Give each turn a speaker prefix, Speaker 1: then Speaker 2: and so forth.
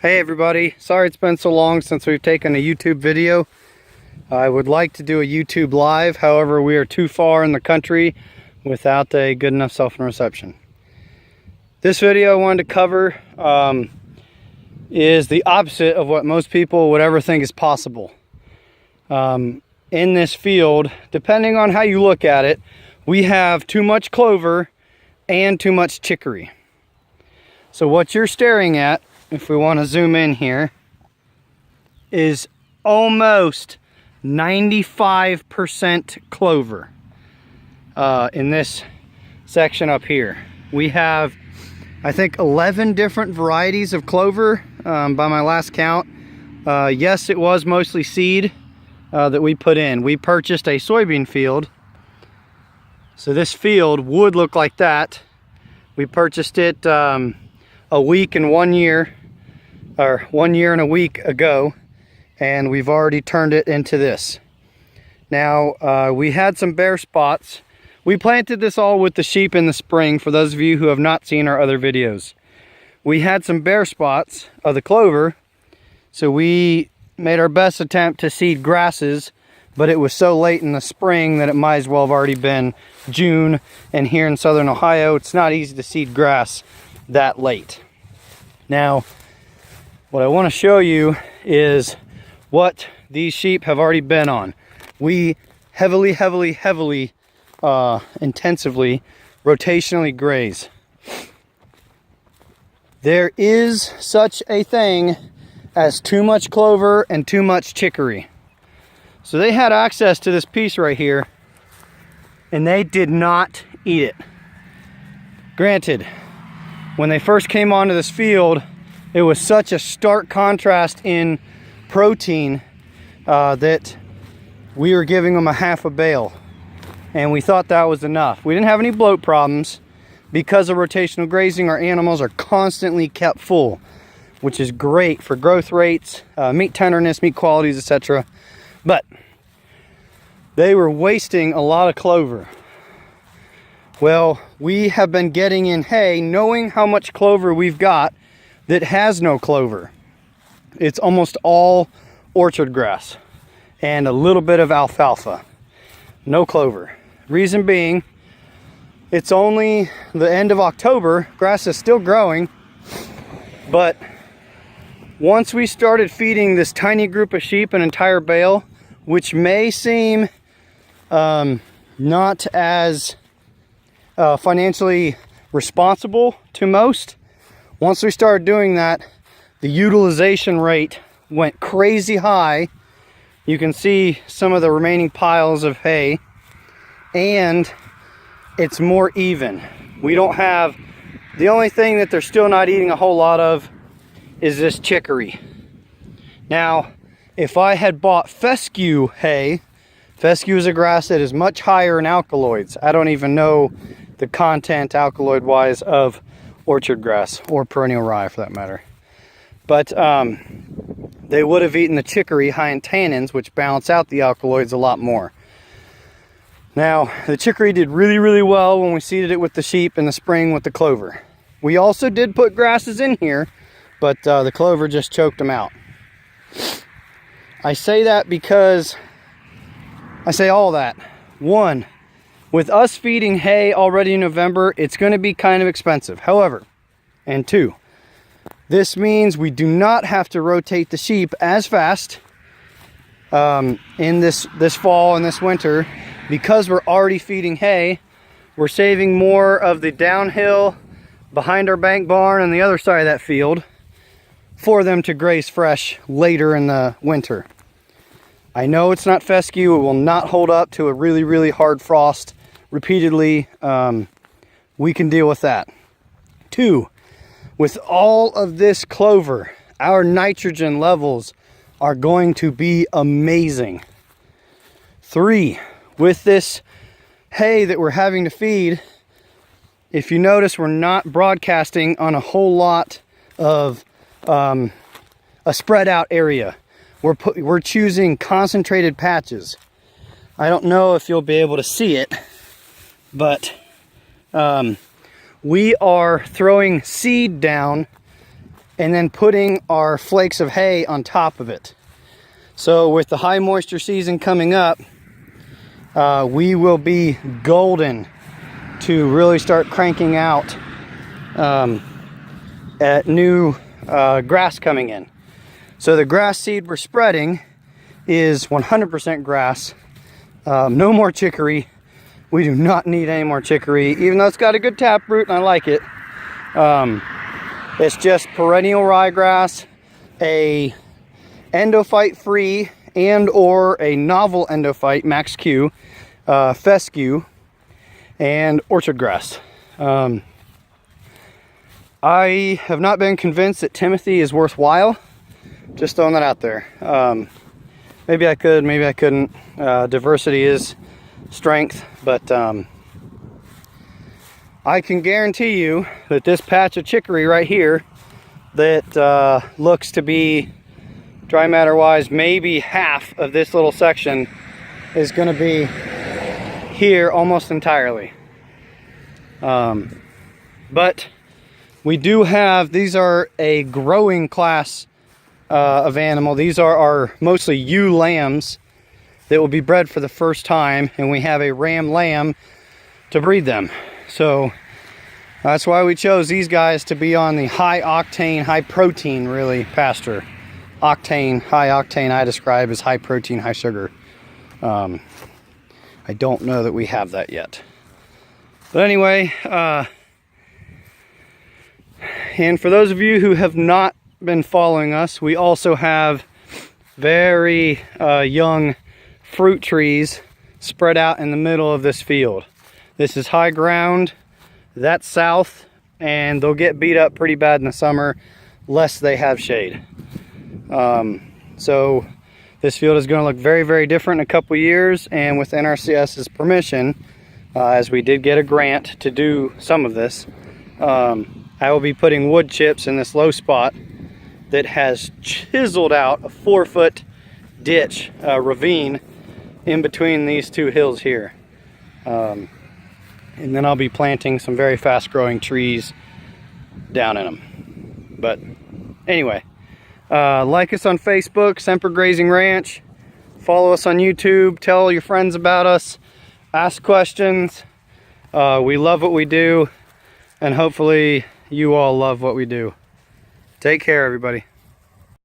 Speaker 1: Hey everybody, sorry it's been so long since we've taken a YouTube video. I would like to do a YouTube live, however we are too far in the country without a good enough cell phone reception. This video I wanted to cover is the opposite of what most people would ever think is possible. In this field, depending on how you look at it, we have too much clover and too much chicory. So what you're staring at, if we want to zoom in here, is almost 95% clover in this section up here. We have, I think, 11 different varieties of clover by my last count. Yes, it was mostly seed that we put in. We purchased a soybean field, so this field would look like that. We purchased it a week and 1 year, or 1 year and a week ago, and we've already turned it into this. Now, we had some bare spots. We planted this all with the sheep in the spring, for those of you who have not seen our other videos. We had some bare spots of the clover, so we made our best attempt to seed grasses, but it was so late in the spring that it might as well have already been June, and here in southern Ohio, it's not easy to seed grass that late. Now, what I want to show you is what these sheep have already been on. We heavily, intensively, rotationally graze. There is such a thing as too much clover and too much chicory. So they had access to this piece right here, and they did not eat it. Granted, when they first came onto this field, it was such a stark contrast in protein that we were giving them a half a bale, and we thought that was enough. We didn't have any bloat problems. Because of rotational grazing, our animals are constantly kept full, which is great for growth rates, meat tenderness, meat qualities, etc. But they were wasting a lot of clover. Well, we have been getting in hay knowing how much clover we've got that has no clover. It's almost all orchard grass and a little bit of alfalfa. No clover. Reason being, it's only the end of October. Grass is still growing, but once we started feeding this tiny group of sheep an entire bale, which may seem not as financially responsible to most, once we started doing that, the utilization rate went crazy high. You can see some of the remaining piles of hay, and it's more even. We don't have, the only thing that they're still not eating a whole lot of is this chicory. Now, if I had bought fescue hay, fescue is a grass that is much higher in alkaloids. I don't even know the content alkaloid wise of orchard grass or perennial rye for that matter. But they would have eaten the chicory high in tannins, which balance out the alkaloids a lot more. Now, the chicory did really well when we seeded it with the sheep in the spring with the clover. We also did put grasses in here, but the clover just choked them out. I say that because, I say all that. One, with us feeding hay already in November, it's going to be kind of expensive. However, and two, this means we do not have to rotate the sheep as fast in this fall and this winter. Because we're already feeding hay, we're saving more of the downhill behind our bank barn and the other side of that field for them to graze fresh later in the winter. I know it's not fescue. It will not hold up to a really hard frost repeatedly. We can deal with that. Two, with all of this clover, our nitrogen levels are going to be amazing. Three, with this hay that we're having to feed, if you notice, we're not broadcasting on a whole lot of a spread out area. We're choosing concentrated patches. I don't know if you'll be able to see it, but we are throwing seed down and then putting our flakes of hay on top of it. So with the high moisture season coming up, we will be golden to really start cranking out at new grass coming in. So the grass seed we're spreading is 100% grass. No more chicory. We do not need any more chicory, even though it's got a good taproot and I like it. It's just perennial ryegrass, a endophyte free and or a novel endophyte, Max Q, fescue, and orchard grass. I have not been convinced that Timothy is worthwhile. Just throwing that out there. Maybe I could, maybe I couldn't. Diversity is strength, but I can guarantee you that this patch of chicory right here that looks to be dry matter wise maybe half of this little section is going to be here almost entirely. But we do have, these are a growing class of animal. These are our mostly ewe lambs that will be bred for the first time, and we have a ram lamb to breed them. So that's why we chose these guys to be on the high octane, high protein really pasture. Octane, high octane I describe as high protein, high sugar. I don't know that we have that yet. But anyway, and for those of you who have not been following us, we also have very young fruit trees spread out in the middle of this field. This is high ground, that's south, and they'll get beat up pretty bad in the summer lest they have shade. So this field is going to look very, very different in a couple years, and with NRCS's permission, as we did get a grant to do some of this, I will be putting wood chips in this low spot that has chiseled out a 4-foot ditch, ravine, in between these two hills here. And then I'll be planting some very fast growing trees down in them. But anyway, like us on Facebook, Semper Grazing Ranch. Follow us on YouTube. Tell your friends about us. Ask questions. We love what we do, and hopefully you all love what we do. Take care, everybody.